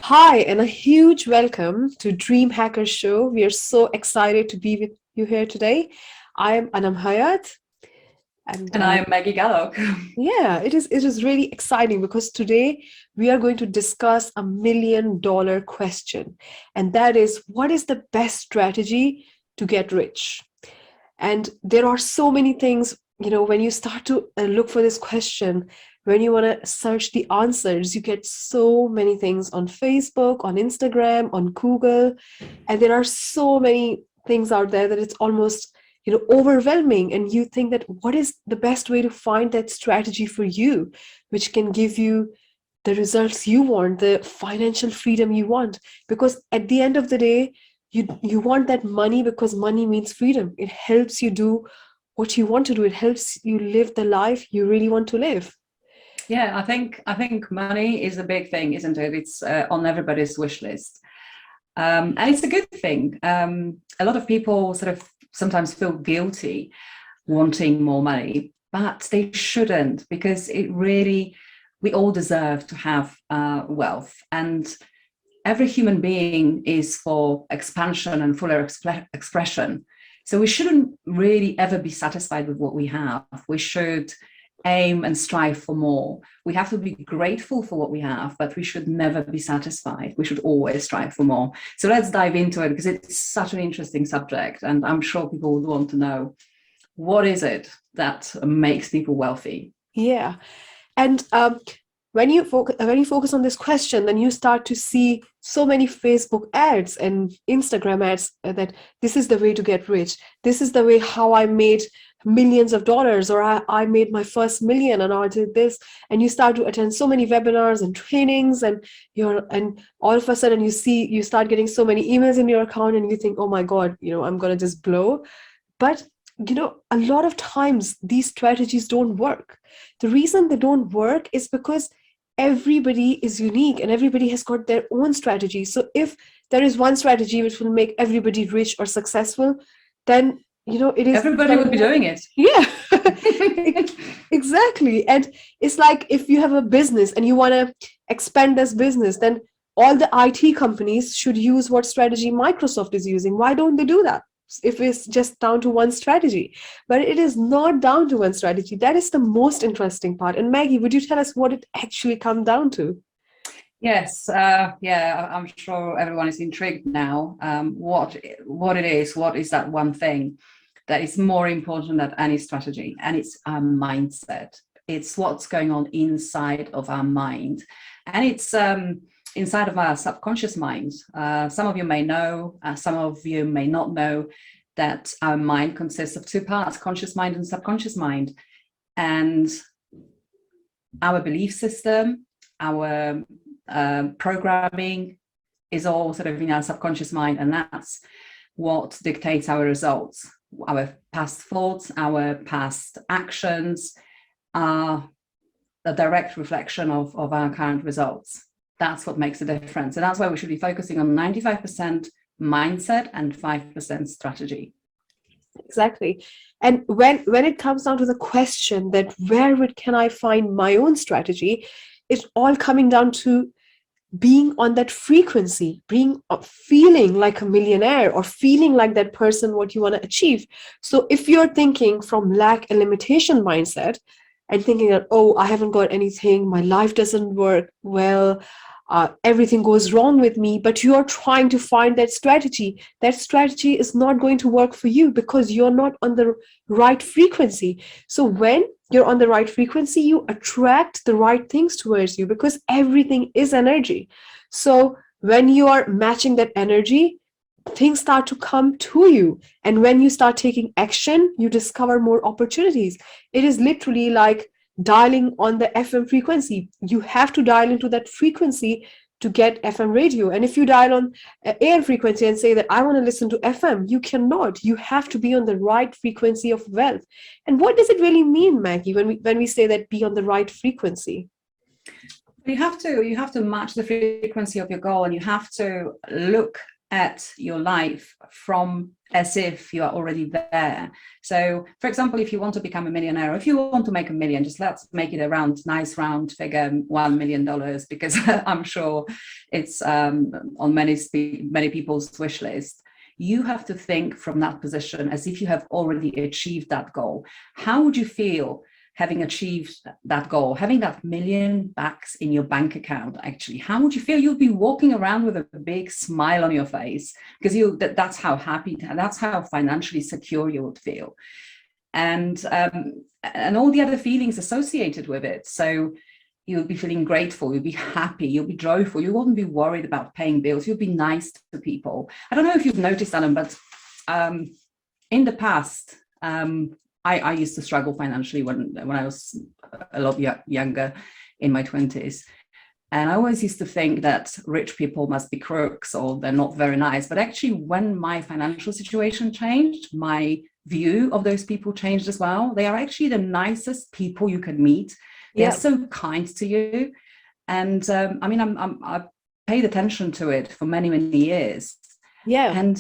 Hi, and a huge welcome to Dream Hacker Show. We are so excited to be with you here today. I am Anam Hayat, and And I am Maggie Gallock. yeah, it is really exciting because today we are going to discuss $1 million question, and that is what is the best strategy to get rich? And there are so many things, when you start to look for this question, when you want to search the answers, you get so many things on Facebook, on Instagram, on Google, and there are so many things out there that it's almost overwhelming, and you think that what is the best way to find that strategy for you which can give you the results you want, the financial freedom you want. Because at the end of the day, you want that money because money means freedom. It helps you do what you want to do. It helps you live the life you really want to live. Yeah, I think money is a big thing, isn't it? It's on everybody's wish list, and it's a good thing. A lot of people sort of sometimes feel guilty wanting more money, but they shouldn't because it really we all deserve to have wealth, and every human being is for expansion and fuller expression. So we shouldn't really ever be satisfied with what we have. We should aim and strive for more. We have to be grateful for what we have, but we should never be satisfied. We should always strive for more. So let's dive into it because it's such an interesting subject. And I'm sure people would want to know what is it that makes people wealthy? Yeah. And when you focus on this question, then you start to see so many Facebook ads and Instagram ads that this is the way to get rich. This is the way how I made millions of dollars, or I made my first million and I did this. And you start to attend so many webinars and trainings, and all of a sudden you start getting so many emails in your account, and you think, oh my God, I'm gonna just blow. But a lot of times these strategies don't work. The reason they don't work is because everybody is unique and everybody has got their own strategy. So if there is one strategy which will make everybody rich or successful, then it is Everybody very would be doing it. yeah. Exactly. And it's like if you have a business and you want to expand this business, then all the IT companies should use what strategy Microsoft is using. Why don't they do that? If it's just down to one strategy. But it is not down to one strategy. That is the most interesting part. And Maggie, would you tell us what it actually comes down to? Yes, yeah, I'm sure everyone is intrigued now. What it is? What is that one thing that is more important than any strategy? And it's our mindset. It's what's going on inside of our mind, and it's inside of our subconscious mind. Some of you may know, some of you may not know that our mind consists of two parts: conscious mind and subconscious mind, and our belief system, our programming is all sort of in our subconscious mind, and that's what dictates our results. Our past thoughts, our past actions are a direct reflection of our current results. That's what makes a difference. And that's why we should be focusing on 95% mindset and 5% strategy. Exactly. And when it comes down to the question that can I find my own strategy, it's all coming down to being on that frequency, being feeling like a millionaire or feeling like that person what you want to achieve. So if you're thinking from lack and limitation mindset and thinking that, oh, I haven't got anything, my life doesn't work well, everything goes wrong with me, but you're trying to find that strategy is not going to work for you because you're not on the right frequency. So when you're on the right frequency, you attract the right things towards you because everything is energy. So when you are matching that energy, things start to come to you. And when you start taking action, you discover more opportunities. It is literally like dialing on the FM frequency. You have to dial into that frequency to get FM radio. And if you dial on AM frequency and say that I want to listen to FM, you cannot. You have to be on the right frequency of wealth. And what does it really mean, Maggie, when we say that be on the right frequency? You have to match the frequency of your goal, and you have to look at your life from as if you are already there. So, for example, if you want to become a millionaire, if you want to make a million, just let's make it a nice round figure, $1 million, because I'm sure it's on many people's wish list. You have to think from that position as if you have already achieved that goal. How would you feel having achieved that goal, having that million bucks in your bank account? Actually, how would you feel? You'd be walking around with a big smile on your face, because that's how happy, that's how financially secure you would feel, and all the other feelings associated with it. So you'll be feeling grateful, you'll be happy, you'll be joyful, you won't be worried about paying bills, you'll be nice to people. I don't know if you've noticed, Alan, but in the past, I used to struggle financially when I was a lot younger, in my 20s. And I always used to think that rich people must be crooks or they're not very nice. But actually, when my financial situation changed, my view of those people changed as well. They are actually the nicest people you could meet. They're so kind to you. And I mean, I've paid attention to it for many, many years. Yeah. And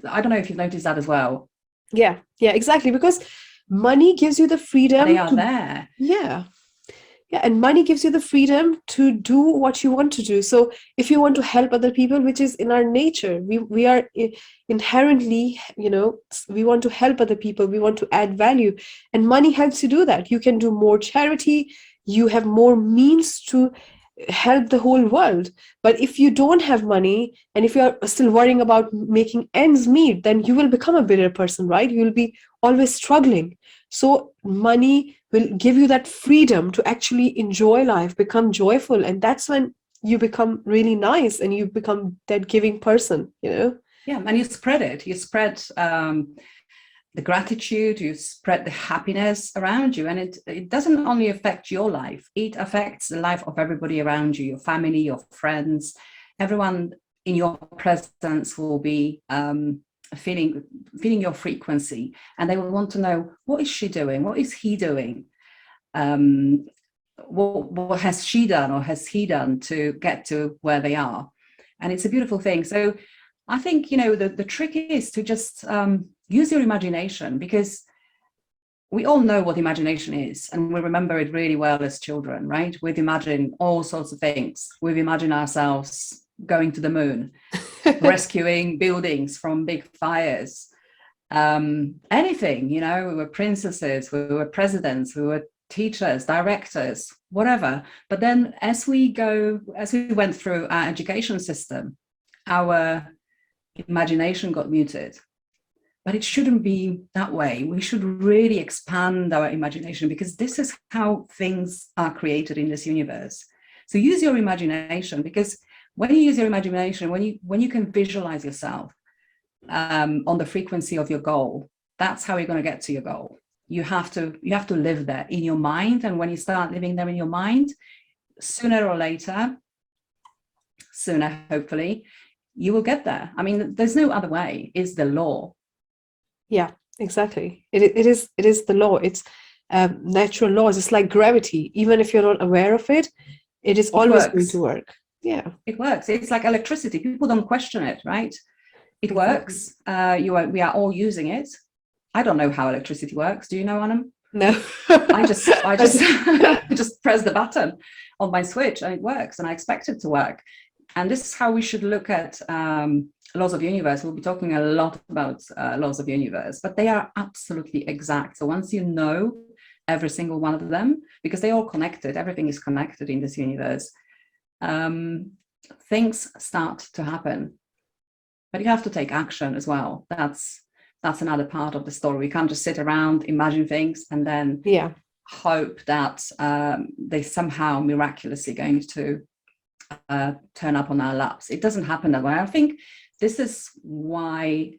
I don't know if you've noticed that as well. Yeah, exactly. Because money gives you the freedom. They are there. Yeah. And money gives you the freedom to do what you want to do. So if you want to help other people, which is in our nature, we are inherently, we want to help other people. We want to add value, and money helps you do that. You can do more charity. You have more means to help the whole world. But if you don't have money, and if you're still worrying about making ends meet, then you will become a bitter person, right? You will be always struggling. So money will give you that freedom to actually enjoy life, become joyful. And that's when you become really nice and you become that giving person, Yeah, and you spread it. You spread the gratitude, you spread the happiness around you. And it doesn't only affect your life, it affects the life of everybody around you, your family, your friends. Everyone in your presence will be feeling your frequency, and they will want to know, what is she doing, what is he doing, what has she done or has he done to get to where they are. And it's a beautiful thing. So I think the trick is to just use your imagination, because we all know what imagination is, and we remember it really well as children, right? We've imagined all sorts of things. We've imagined ourselves going to the moon, rescuing buildings from big fires, anything, we were princesses, we were presidents, we were teachers, directors, whatever. But then as we went through our education system, our imagination got muted. But it shouldn't be that way. We should really expand our imagination, because this is how things are created in this universe. So use your imagination, because when you use your imagination, when you can visualize yourself on the frequency of your goal, that's how you're going to get to your goal. You have to live there in your mind. And when you start living there in your mind, sooner or later, sooner hopefully, you will get there. I mean, there's no other way. It's the law. Yeah, exactly. It is the law. It's natural laws. It's like gravity. Even if you're not aware of it, it is always going to work. Yeah, it works. It's like electricity. People don't question it, right? It works. We are all using it. I don't know how electricity works. Do you know, Anam? No. I just just press the button on my switch and it works, and I expect it to work. And this is how we should look at laws of universe. We'll be talking a lot about laws of universe, but they are absolutely exact. So once you know every single one of them, because they're all connected, everything is connected in this universe, things start to happen. But you have to take action as well. That's another part of the story. We can't just sit around, imagine things, and then hope that they somehow miraculously going to turn up on our laps. It doesn't happen that way. I think this is why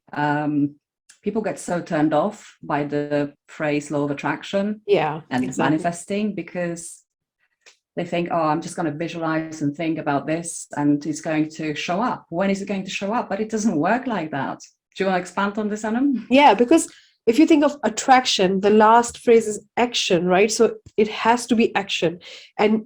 people get so turned off by the phrase law of attraction and manifesting, because they think, oh, I'm just going to visualize and think about this and it's going to show up. When is it going to show up? But it doesn't work like that. Do you want to expand on this, Anam? Yeah, because if you think of attraction, the last phrase is action, right? So it has to be action. And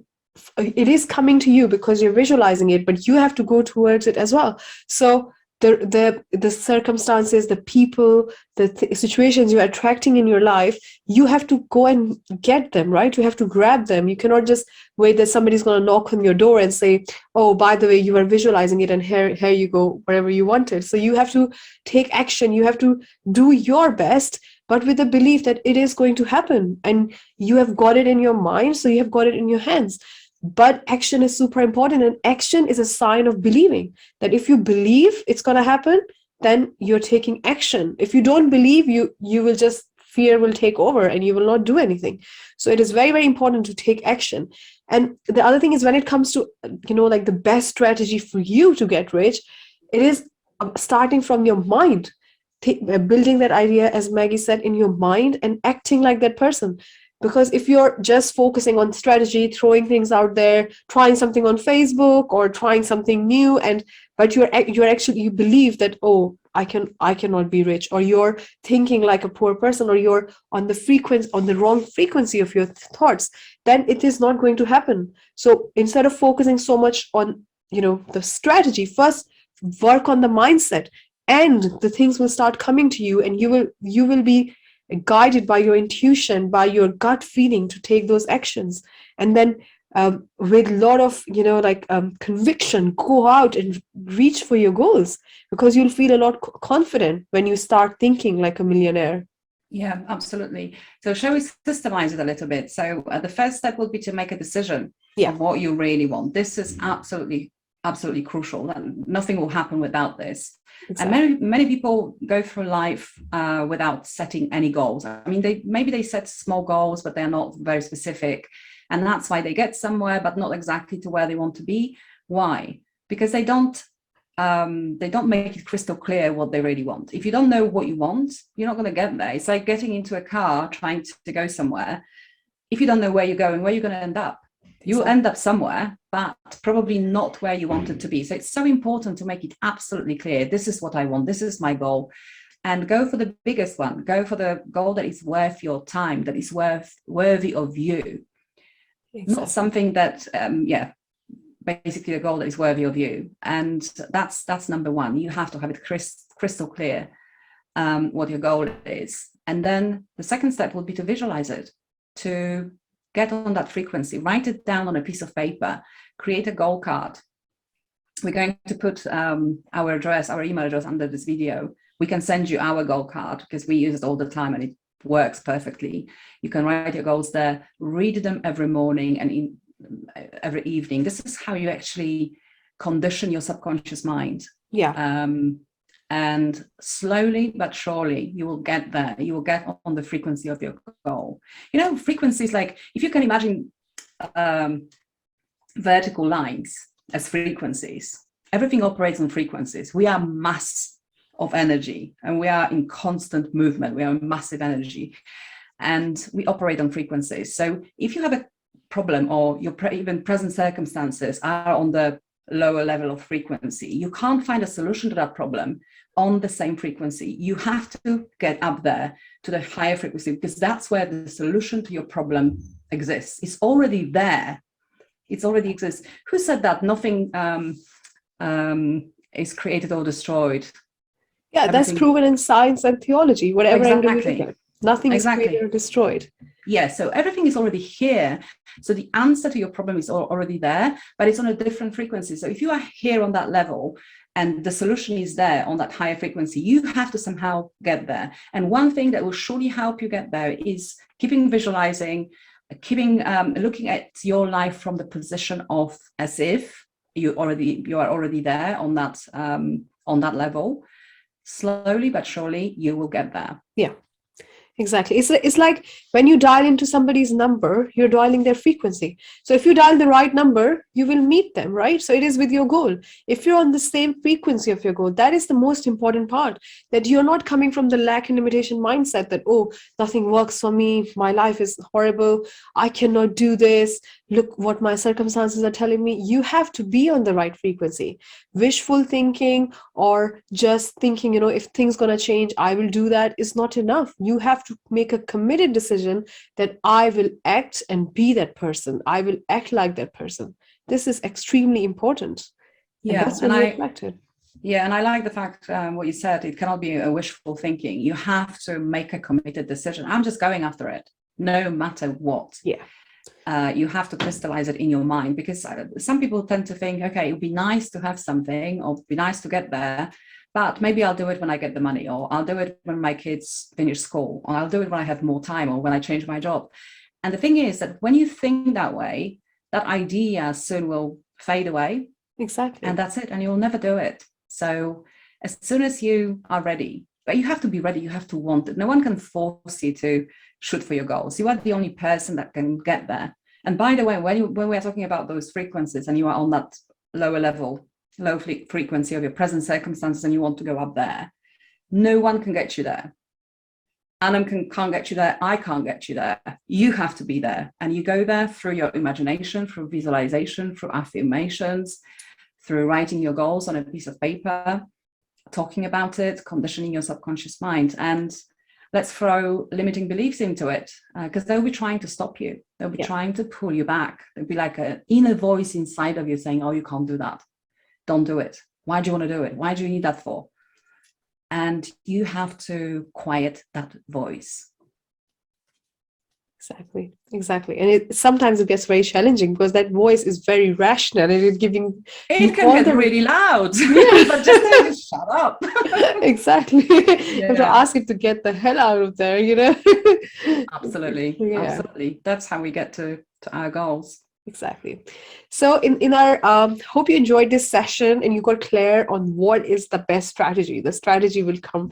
it is coming to you because you're visualizing it, but you have to go towards it as well. So the circumstances, the people, the situations you're attracting in your life, you have to go and get them, right? You have to grab them. You cannot just wait that somebody's going to knock on your door and say, oh, by the way, you were visualizing it and here you go, wherever you wanted. So you have to take action. You have to do your best, but with the belief that it is going to happen, and you have got it in your mind, so you have got it in your hands. But action is super important, and action is a sign of believing. That if you believe it's going to happen, then you're taking action. If you don't believe, you will just, fear will take over and you will not do anything. So it is very, very important to take action. And the other thing is, when it comes to, like the best strategy for you to get rich, it is starting from your mind, building that idea, as Maggie said, in your mind, and acting like that person. Because if you're just focusing on strategy, throwing things out there, trying something on Facebook or trying something new, but you're actually, you believe that, oh, I cannot be rich, or you're thinking like a poor person, or you're on the wrong frequency of your thoughts, then it is not going to happen. So instead of focusing so much on, the strategy, first work on the mindset, and the things will start coming to you, and you will be guided by your intuition, by your gut feeling to take those actions. And then with a lot of conviction, go out and reach for your goals, because you'll feel a lot confident when you start thinking like a millionaire. Yeah, absolutely. So shall we systemize it a little bit? So the first step will be to make a decision of what you really want. This is absolutely crucial. Nothing will happen without this. Exactly. And many people go through life without setting any goals. I mean, they set small goals, but they're not very specific. And that's why they get somewhere, but not exactly to where they want to be. Why? Because they don't make it crystal clear what they really want. If you don't know what you want, you're not going to get there. It's like getting into a car trying to go somewhere. If you don't know where you're going, where you're going to end up? You'll end up somewhere, but probably not where you wanted to be. So it's so important to make it absolutely clear. This is what I want. This is my goal. And go for the biggest one. Go for the goal that is worth your time, that is worthy of you. Exactly. Not something that, basically a goal that is worthy of you. And that's number one. You have to have it crystal clear what your goal is. And then the second step would be to visualize it, to get on that frequency, write it down on a piece of paper, create a goal card. We're going to put our email address under this video. We can send you our goal card because we use it all the time and it works perfectly. You can write your goals there, read them every morning and every evening. This is how you actually condition your subconscious mind. Yeah. And slowly but surely you will get there. You will get on the frequency of your goal. Frequencies, like if you can imagine vertical lines as frequencies, everything operates on frequencies. We are mass of energy and we are in constant movement. We are massive energy and we operate on frequencies. So if you have a problem or your even present circumstances are on the lower level of frequency, you can't find a solution to that problem on the same frequency. You have to get up there to the higher frequency, because that's where the solution to your problem exists. It's already there. It already exists. Who said that nothing is created or destroyed? Yeah, that's proven in science and theology, whatever angle you look at. Nothing is created or destroyed. Yeah, so everything is already here. So the answer to your problem is already there, but it's on a different frequency. So if you are here on that level and the solution is there on that higher frequency, you have to somehow get there. And one thing that will surely help you get there is keeping visualizing, looking at your life from the position of as if you are already there on that level. Slowly but surely you will get there. Yeah. Exactly. It's like when you dial into somebody's number, you're dialing their frequency. So if you dial the right number, you will meet them, right? So it is with your goal. If you're on the same frequency of your goal, that is the most important part, that you're not coming from the lack and limitation mindset that, oh, nothing works for me. My life is horrible. I cannot do this. Look what my circumstances are telling me. You have to be on the right frequency. Wishful thinking or just thinking, if things going to change, I will do that is not enough. You have to make a committed decision that I will act and be that person. I will act like that person. This is extremely important. Yeah, and that's when you're attracted. Yeah, and I like the fact what you said. It cannot be a wishful thinking. You have to make a committed decision. I'm just going after it, no matter what. Yeah. You have to crystallize it in your mind, because some people tend to think, okay, it would be nice to have something, or it'd be nice to get there, but maybe I'll do it when I get the money, or I'll do it when my kids finish school, or I'll do it when I have more time, or when I change my job. And the thing is that when you think that way, that idea soon will fade away, Exactly. and that's it, and you'll never do it. So as soon as you are ready, but you have to be ready, you have to want it. No one can force you to shoot for your goals. You are the only person that can get there. And by the way, when we're talking about those frequencies, and you are on that lower level, low frequency of your present circumstances, and you want to go up there, no one can get you there. Anam can't get you there. I can't get you there. You have to be there. And you go there through your imagination, through visualization, through affirmations, through writing your goals on a piece of paper, talking about it, conditioning your subconscious mind. And let's throw limiting beliefs into it, because they'll be trying to stop you. They'll be trying to pull you back. There'll be like an inner voice inside of you saying, oh, you can't do that. Don't do it. Why do you want to do it? Why do you need that for? And you have to quiet that voice. Exactly. And sometimes it gets very challenging, because that voice is very rational, and it's giving it can get really loud. But just shut up. Exactly. You have to ask it to get the hell out of there, Absolutely. That's how we get to our goals. Exactly. So in our hope you enjoyed this session and you got clear on what is the best strategy. The strategy will come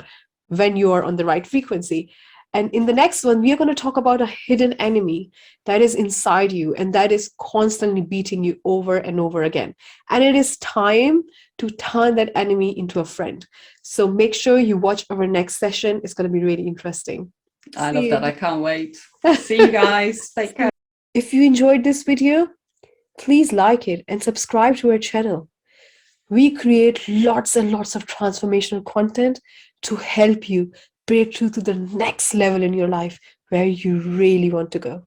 when you are on the right frequency. And in the next one, we are going to talk about a hidden enemy that is inside you and that is constantly beating you over and over again. And it is time to turn that enemy into a friend. So make sure you watch our next session. It's going to be really interesting. I love that. I can't wait. See you guys. Take care. If you enjoyed this video, please like it and subscribe to our channel. We create lots and lots of transformational content to help you break through to the next level in your life where you really want to go.